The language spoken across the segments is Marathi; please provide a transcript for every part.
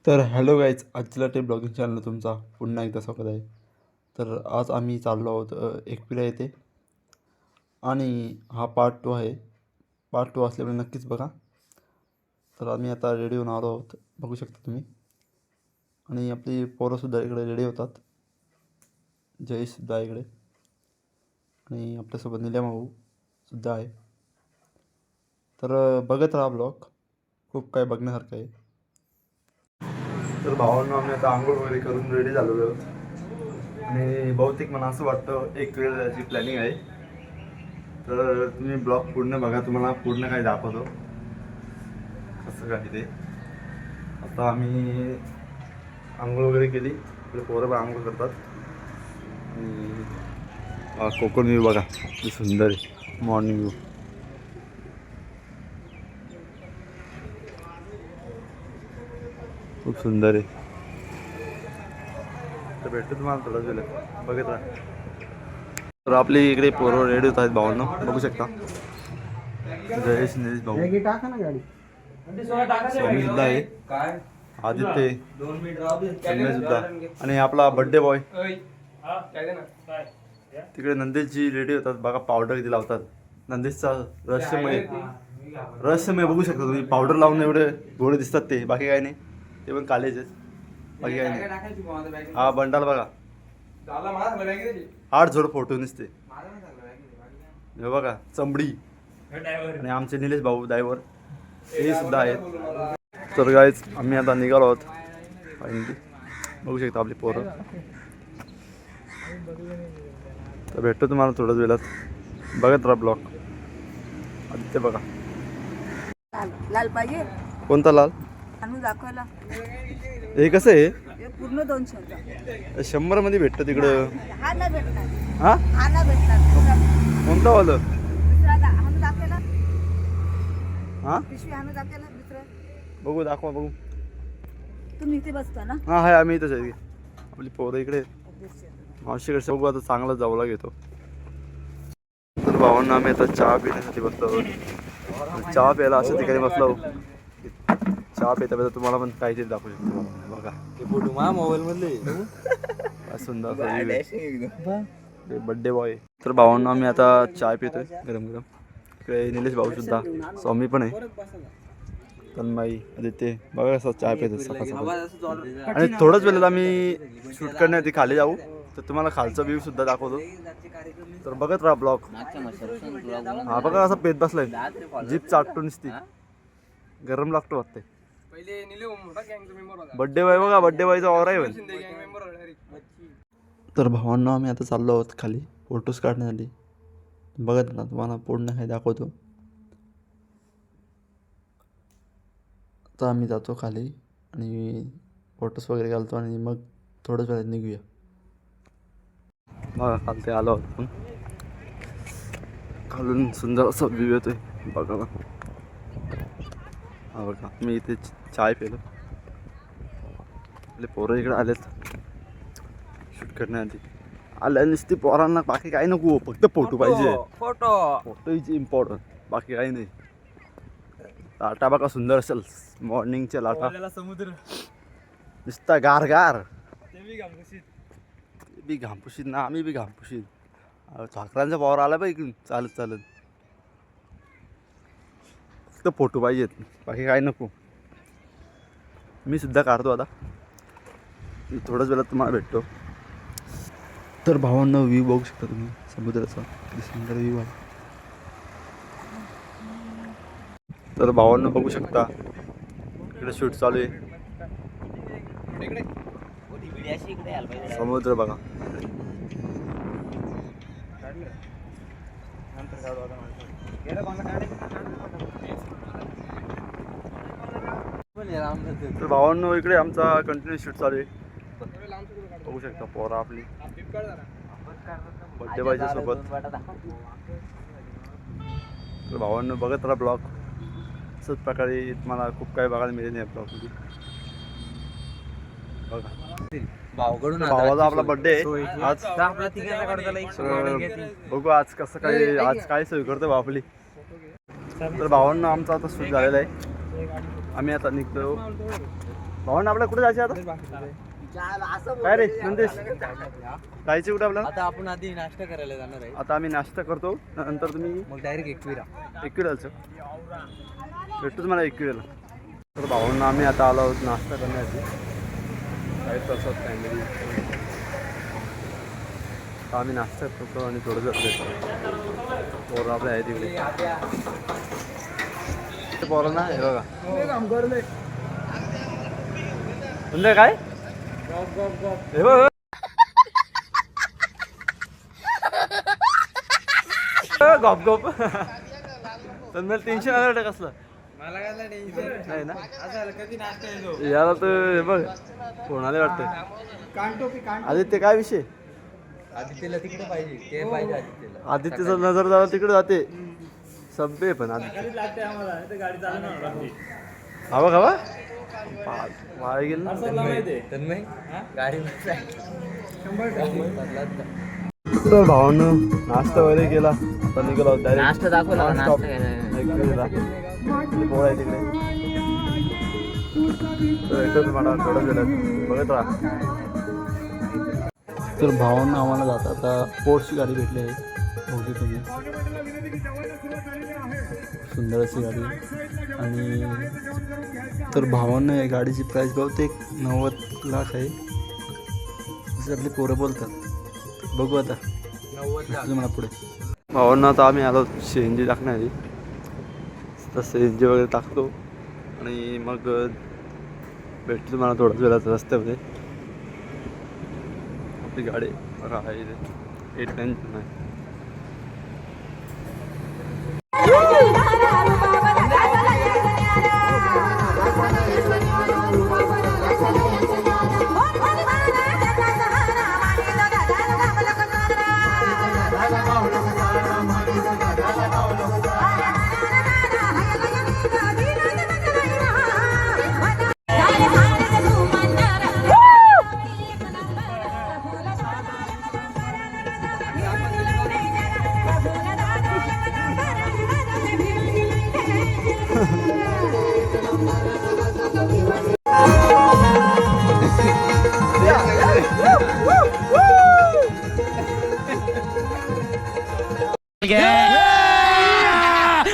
तर हॅलो गाईज, आजच्या ते ब्लॉगिंग चॅनल तुमचा पुन्हा एकदा स्वागत आहे. तर आज आम्ही चाललो आहोत एकविरा येथे आणि हा पार्ट 2 आहे. पार्ट 2 असल्यामुळे नक्कीच बघा. तर आम्ही आता रेडी होऊन आलो आहोत, बघू शकता तुम्ही. आणि आपली पोरंसुद्धा इकडे रेडी होतात. जयेशसुद्धा आहे इकडे आणि आपल्यासोबत निल्या भाऊसुद्धा आहे. तर बघत राहा ब्लॉग, खूप काही बघण्यासारखं आहे. तर भावांना आम्ही आता आंघोळ वगैरे करून रेडी झालेलो आहोत आणि बहुतेक मला असं वाटतं एक वेळ जायची प्लॅनिंग आहे. तर तुम्ही ब्लॉग पूर्ण बघा, तुम्हाला पूर्ण काही दाखवतो कसं काय ते. आता आम्ही आंघोळ वगैरे केली, इकडे पोरं पण आंघोळ करतात आणि कोकण व्ह्यू बघा किती सुंदर आहे. मॉर्निंग व्ह्यू खूप सुंदर आहे. तर भेटतो तुम्हाला थोडं वेळ, बघत राहा. तर आपली इकडे पोरं रेडी होत आहेत भावांना, बघू शकता. जयेश निलेश भाऊ, स्वामी सुद्धा आहे, आदित्य तन्मय सुद्धा आणि आपला बड्डे बॉय. तिकडे नंदेशजी रेडी होतात बघा, पावडर किती लावतात. नंदेशचा रहस्यमय बघू शकता तुम्ही. पावडर लावून एवढे गोळे दिसतात ते, बाकी काही नाही. ते पण कालेच, बाकी काही नाही. हा बंडाल बघा, 8 जोड फोटो निसते हे बघा, चमडी. आणि आमचे निलेश भाऊ ड्रायव्हर हे सुद्धा आहेत. तर गाईज आम्ही आता निघालो आहोत फायनली, बघू शकता आपली पोरं. तर भेटतो तुम्हाला थोड्याच वेळात, बघत राहा ब्लॉग. आदित्य बघा, लाल पाहिजे. कोणता लाल? आणून दाखवायला. हे कसं आहे? हे पूर्ण 200 होतं. 100 मध्ये भेटतं तिकडं. हा नाही भेटणार. हा हा नाही भेटणार. कोणता वालं? दुसरा आणून दाखवायला. हा पिशवी आणून दाखवायला दुसरं. बघू, दाखवा बघू. तुम्ही इथे बसता ना? हा आहे, आम्ही इथंच आहे. आपली पोरं इकडे मावशीकडे. बघू आता चांगला जावला घेतो. तर भावांना आम्ही आता चहा पिण्यासाठी बसलो आहोत. चहा प्यायला अशा ठिकाणी बसलो. चहा पिता पिता तुम्हाला पण काहीतरी दाखवू शकतो बघा. ते फोटो मा मोबाईल मधले सुंदर बड्डे बॉय. तर भावांना आम्ही आता चहा पितोय गरम गरम. इकडे निलेश भाऊ सुद्धा, स्वामी पण आहे, तन्मय, आदित्य बघा कसं चहा पितो सकाळ सकाळ. आणि थोड्याच वेळेला आम्ही शूट करण्यासाठी खाली जाऊ, तर तुम्हाला खालचा व्ह्यू सुद्धा दाखवतो. तर बघत राहा ब्लॉग. हा बघा असं पेत बसलाय, जीप चाटतो नुसती, गरम लागतो वाटते. बड्डे बॉय बघा, बड्डे बॉयचा ऑर आहे. तर भावांना आम्ही आता चाललो आहोत खाली फोटोज काढण्यासाठी. बघत ना, तुम्हाला पूर्ण काही दाखवतो. आता आम्ही जातो खाली आणि फोटोज वगैरे घालतो आणि मग थोड्याच वेळात निघूया. बघा खालते आलो आहोत पण खालून सुंदर असा व्ह्यू येतोय बघा. हा बघा, मी इथे चाय पेलो. आपले पोरं इकडे आलेत शूट करण्याआधी. आल्या नुसती पोरांना बाकी काही नको, फक्त फोटो पाहिजे. फोटो इज इम्पॉर्टंट, बाकी काही नाही. लाटा बघा सुंदर असेल, मॉर्निंगच्या लाटा. समुद्र नुसता गार गार. ते बी घामपुशीत ना, आम्ही बी घामपुशीत. ठाकरांचा पावर आला पाहिजे चालत चालत. फक्त फोटो पाहिजेत, बाकी काही नको. मी सुद्धा काढतो आता, थोड्याच वेळात तुम्हाला भेटतो. तर भावांना व्ह्यू बघू शकता तुम्ही समुद्राचा, किती सुंदर व्ह्यू आहे. तर भावांना बघू शकता इकडे शूट चालू आहे. समुद्र बघा. तर भावांनो इकडे आमचा कंटिन्यू शूट चालू आहे, बघू शकता. पोरा आपली बड्डे बॉयच्या सोबत. तर भावांनो बघत राहा ब्लॉग. असंच प्रकारे तुम्हाला खूप काही बघायला मिळेल या ब्लॉगमध्ये बघा. भावाचा आपला बड्डे आहे आज. बघू आज कसं काय, आज काय सोय करतो भाऊ आपली. तर भावांना आमचा आता शूट झालेला आहे. आम्ही आता निघतो भावना आपल्याला कुठे जायचं आता? काय रे नंदेश, जायचं कुठे आपल्याला? आता आपण आधी नाश्ता करायला जाणार आहे. आता आम्ही नाश्ता करतो, नंतर तुम्ही मग डायरेक्ट एकविरा. एकविराचं भेटतो तुम्हाला एकविराला. तर भावांना आम्ही आता आलो आहोत नाश्ता करण्यासाठी. काही प्रसाद फॅमिली आम्ही नाश्ता करतो आणि थोडं जातो पोरं आपल्या आहे तिकडे. पोरांना हे बघा म्हणजे काय हे बघ गप गप. तर मला टेन्शन आलं वाटतं कसलं मला काय टेन्शन नाही ना. कधी नाश्ता येतो. याला तर हे बघ कोणाला वाटतं. आदित्य काय विषय? आदित्यला तिकडे पाहिजे, ते पाहिजे आदित्यला. आदित्यचं नजर जरा तिकडे जाते सभ्य पण आदित्य हवा खावा वाया गेलं ना. तन्मय गाडी तर भावानं नाश्ता वगैरे केला. आता निघालो नाश्ता दाखवला का? नाश्ता पोळ आहे तिकडे. तर एकच मला थोडं गेलं बघत राहा. तर भावांना आम्हाला जाता आता स्पोर्ट्सची गाडी भेटली आहे बघू तुम्ही. सुंदर अशी गाडी आणि तर भावांना या गाडीची प्राईस बहुतेक 90 लाख आहे असं आपले पोरं बोलतात. बघू आता तुम्हाला पुढे. भावांना आता आम्ही आलो CNG टाकण्याआधी. तर CNG वगैरे टाकतो आणि मग भेटतो तुम्हाला थोड्याच वेळात रस्त्यामध्ये. आपली गाडी बघा आहे इथे 8-9 आहे.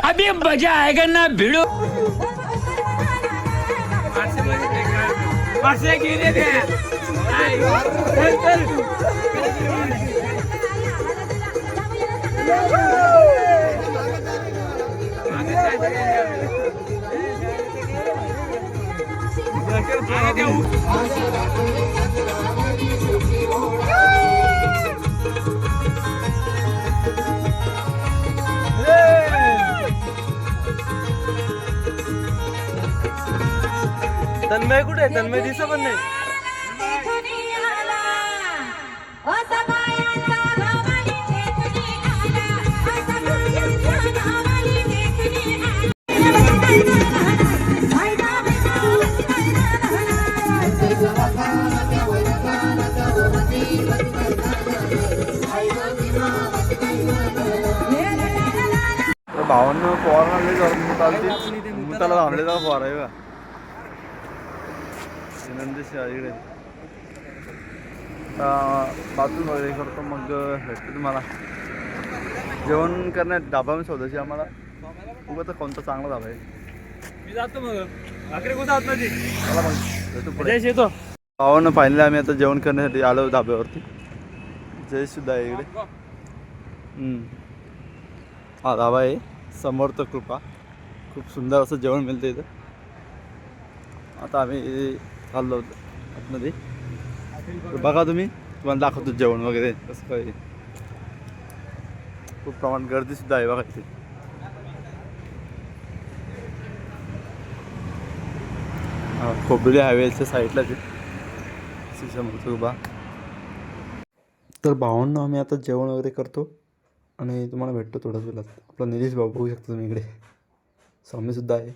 अभी मजा आएगा ना भिड़ो. तन्मय कुठे आहे? तन्मय दिसत पण नाही. भावांना पोहायला आणले जाऊन चालते मुताला आणले जाऊ पोहार आहे का नंदेश इकडे. बाथरूम वगैरे करतो मग भेटतो तुम्हाला. जेवण करण्यात ढाबा मी स्वतःची आम्हाला उगाच कोणता चांगला ढाबा आहे. मी जातो मग भाकरी कुठं आत माझी. मला मग भेटू पुढे. येतो. भावानं फायनली आम्ही आता जेवण करण्यासाठी आलो ढाब्यावरती. जयसुद्धा आहे इकडे. हा ढाबा आहे समर्थ कृपा. खूप सुंदर असं जेवण मिळतं इथं. आता आम्ही चाललो होतो आतमध्ये. बघा तुम्हाला दाखवतो जेवण वगैरे कसं काय. खूप प्रमाणात गर्दीसुद्धा आहे बघा इथे. खोबली हायवेच्या साईडलाच आहे समर्थ कृपा. तर भावांना आम्ही आता जेवण वगैरे करतो आणि तुम्हाला भेटतो थोड्याच वेळात. आपला निलेश भाऊ बघू शकतो तुम्ही इकडे. स्वामीसुद्धा आहे.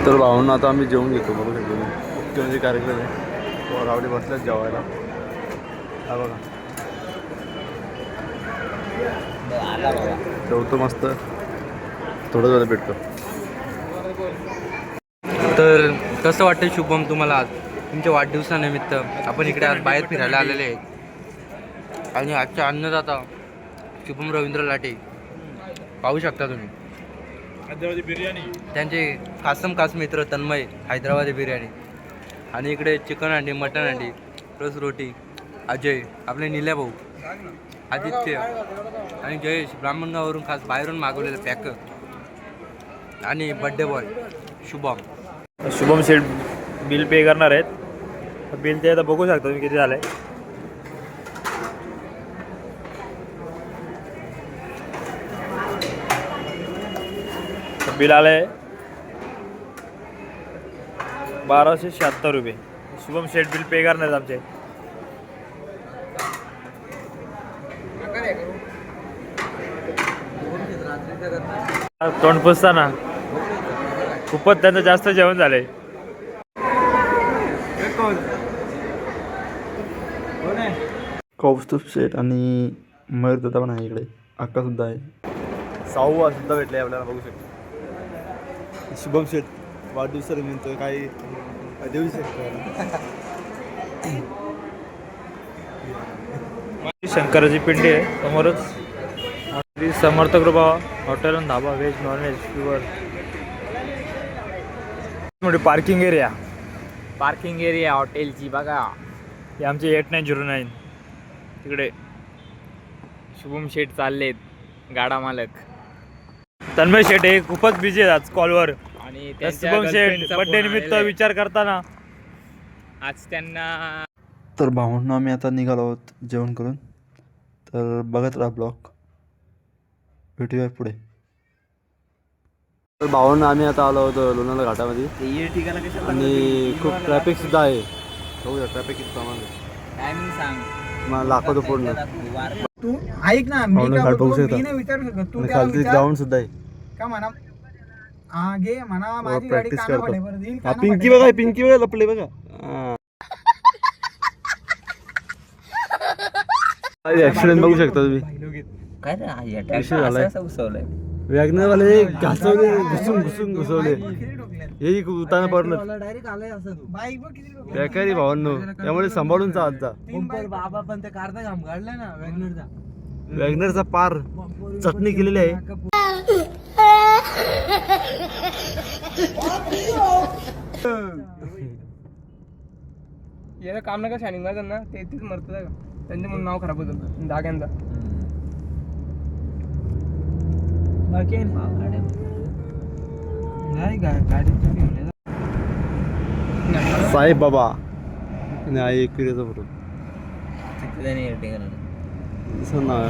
तर भावांना आता आम्ही जेवण घेतो बघू शकतो. मुख्यमंत्री कार्यक्रम आहे. रावडी बसल्यात जेवायला. हा बघा जेवतो मस्त. थोडं वेळ भेटतो. तर कसं वाटतं शुभम तुम्हाला आज तुमच्या वाढदिवसानिमित्त आपण इकडे आज बाहेर फिरायला आलेले आहेत आणि आजच्या अन्नदाता शुभम रवींद्र लाटे पाहू शकता तुम्ही हैदराबादी बिर्याणी त्यांचे खास मित्र तन्मय हैदराबादी बिर्याणी आणि इकडे चिकन हंडी मटन हंडी प्लस रोटी अजय आपले निल्या भाऊ आदित्य आणि जयेश ब्राह्मणगाववरून खास बाहेरून मागवलेलं पॅक आणि बड्डे बॉय शुभम शेठ बिल पे करणार आहेत बिल ते आता बघू शकता तुम्ही किती झालंय बिल आलंय 1276 रुपये शुभम शेठ बिल पे करणार आहेत आमचे तोंड पुसताना खूपच त्यांचं जास्त जेवण झालंय कौस्तुभ शेठ आणि मयूर दादा पण आहे इकडे अक्कासुद्धा आहे. साऊवा सुद्धा भेटले आपल्याला बघू शकतो शुभम शेठ वाढदिवसानिमित्त काही देऊ शकतो. शंकराची पिंडी आहे समोरच श्री समर्थ कृपा हॉटेल आणि धाबा व्हेज नॉनव्हेज प्युअर मोठी पार्किंग एरिया हॉटेलची बघा. ही आमची 8909 तिकडे शुभम शेठ चाललेत गाडा मालक तन्मय शेठ हे खूपच बिझी आहेत आज कॉलवर आणि तर शुभम शेठ बड्डे निमित्त विचार करताना आज त्यांना तर भावांना आम्ही आता निघालो आहोत जेवण करून. तर बघत राहा ब्लॉग, भेटूया पुढे. तर भावांना आम्ही आता आलो होतो लोणावळा घाटामध्ये आणि खूप ट्रॅफिकसुद्धा आहे. बघूया ट्रॅफिक किती प्रमाणात टायमिंग सांग. मला दाखवतो पूर्ण. तू ऐक ना मी भावना काय घाट बघू बोलतो, शकता. मी नाही विचारू शकत तू आणि त्याला खालती विचार ग्राउंड सुद्धा आहे. का म्हणा हा घे म्हणा माझी गाडी प्रॅक्टिस कानामध्ये करतो. बरं देईल हा पिंकी बघा, पिंकी बघा लपले बघा. ऍक्सिडेंट बघू शकता तुम्ही. काय रे विषय झालाय. घुसवलंय वॅगनरवाले घासवले, घुसवले. हे उताना पडलं डायरेक्ट आलाय असं बाईक बघ किती ठोकल्या. बेकारी भावांनो, त्यामुळे सांभाळून चालता. बाबा पण ते कारचा घाम काढलाय ना वॅगनरचा. वॅगनरचा पार चटणी केलेली आहे. याला काम नका शायनिंग मारतात ना ते तीच मरत का त्यांचे म्हणून नाव खराब होतं जाग्यांचा. बाकी नाही गाडी साहेब बाबा आणि आई एकविरेचा फोटो दिसत नाव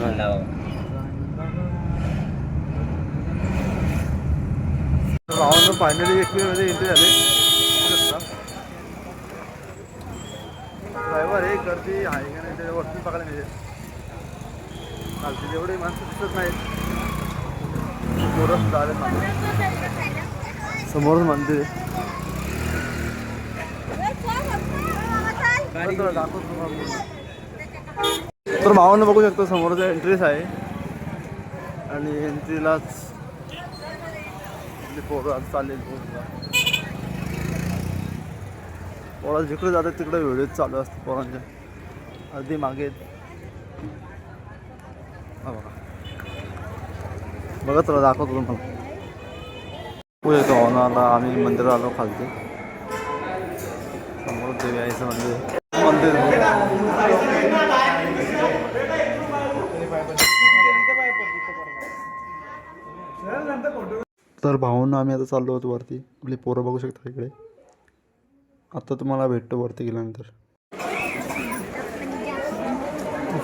फायनली एकविरेमध्ये एंट्री झाली. ड्रायव्हर हे गर्दी आहे का नाही त्याच्यावरती बघायला मिळेल. चालते जेवढे माणसं दिसत नाहीत. समोरच आले समोरच मंदिर आहे. तर भावांना बघू शकतो समोरचा एंट्रीच आहे आणि एंट्रीलाच पोरं आज चालले. पोरं जिकडे जातात तिकडे व्हिडिओ चालू असतात पोरांच्या. अर्धी मागे बघत राहा, दाखवतो तुम्हाला. पुढे येतो भावनाला आम्ही मंदिरात आलो खालते. समोर देवी आईचं मंदिर तर भाऊंना आम्ही आता चाललो होतो वरती. आपली पोरं बघू शकता इकडे. आता तुम्हाला भेटतो वरती गेल्यानंतर.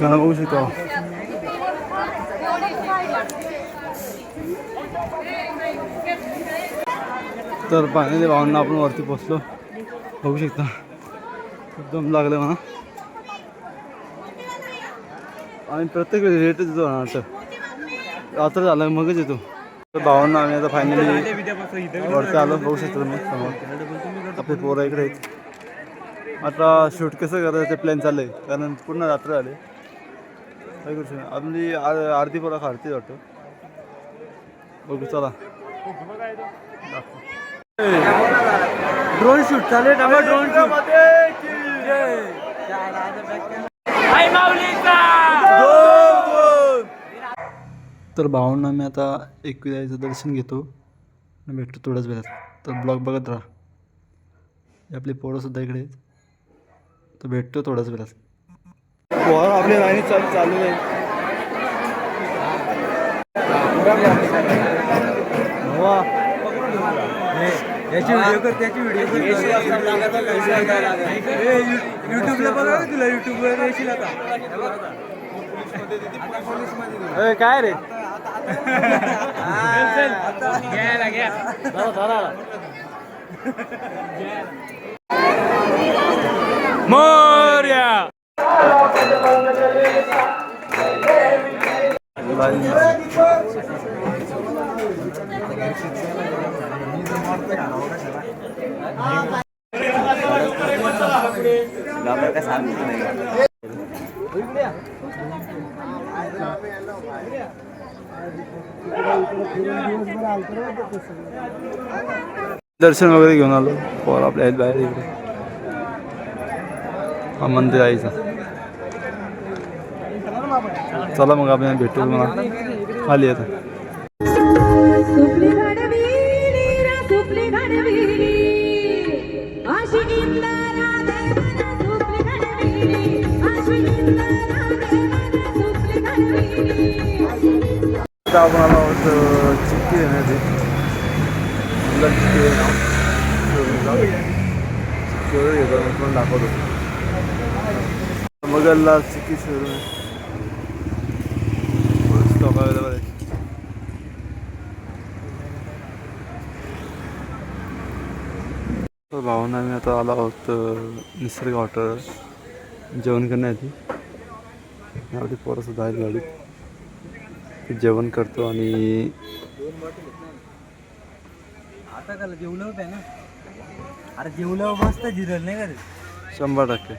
गाणं बघू शकतो. तर फायनली भावांना आपण वरती पोचलो. बघू शकता एकदम लागलं म्हणा. आणि प्रत्येक वेळी रेटच येतो ना वाटतं. रात्र झालं मगच येतो. तर भावांना आम्ही आता फायनली वरती आलो. बघू शकता तुम्ही समोर आपले पोरं इकडे आहेत. आता शूट कसं करायचं ते प्लॅन चाललं आहे कारण पूर्ण रात्र आले. काय करू शकतो आपली अर्धी पोरं खारती वाटतं. बघू चला दाखव. ड्रोन शूट चालेल ना ड्रोन शूट तर भावांना मी आता एकविराईचं दर्शन घेतो आणि भेटतो थोड्याच वेळात. तर ब्लॉग बघत राहा. हे आपली पोरंसुद्धा इकडे आहेत. तर भेटतो थोड्याच वेळात. आपली लाईन चालू आहे. याची व्हिडिओ कर त्याची व्हिडिओ कर युट्यूबला बघा तुला युट्यूबवर येशील आता काय रे मोर्या दर्शन वगैरे घेऊन आलो पोर आपल्या आहेत बाहेर इकडे. हा मंदिर आईचा. चला मग आपण भेटू मला खाली येतं. आपण आलो आहोत चिक्की देण्याची. घेतो दाखवतो मगलला चिक्की शोरूम स्टॉक अवेलेबल आहे. तर भावना आम्ही आता आलो आहोत निसर्ग हॉटेल जेवण करण्यासाठी. यावरती पोरंसुद्धा आहेत गाडीत. जेवण करतो आणि आता त्याला जेवलं होतं ना अरे जेवलं मस्त जिरल नाही का रे 100%.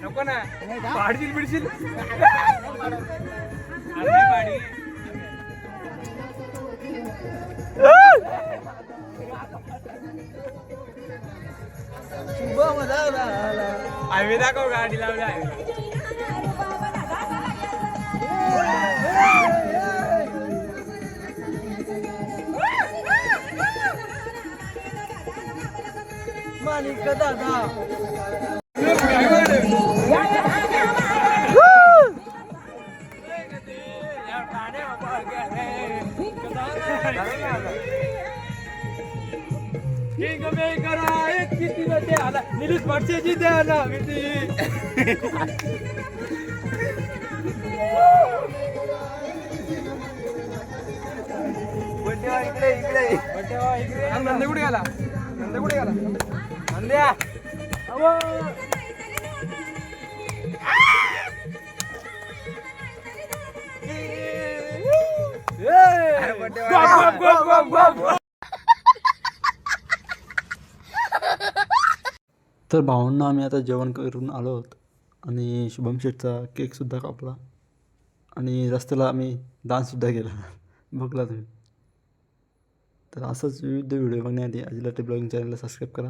नको ना पाडशील बिडशील आम्ही दाखव गाडी लावल्या मालिक दादा निलीश पक्षाची द्या ना नंदे कुठे गेला नंदे कुठे गेला नंद्या तर भावांना आम्ही आता जेवण करून आलो आहोत आणि शुभम शेठचा केकसुद्धा कापला आणि रस्त्याला आम्ही डान्ससुद्धा केला. बघला तुम्ही. तर असंच विविध व्हिडिओ बघण्याआधी अजिला टी ब्लॉगिंग चॅनलला सबस्क्राईब करा.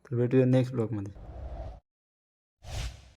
तर भेटूया नेक्स्ट ब्लॉगमध्ये.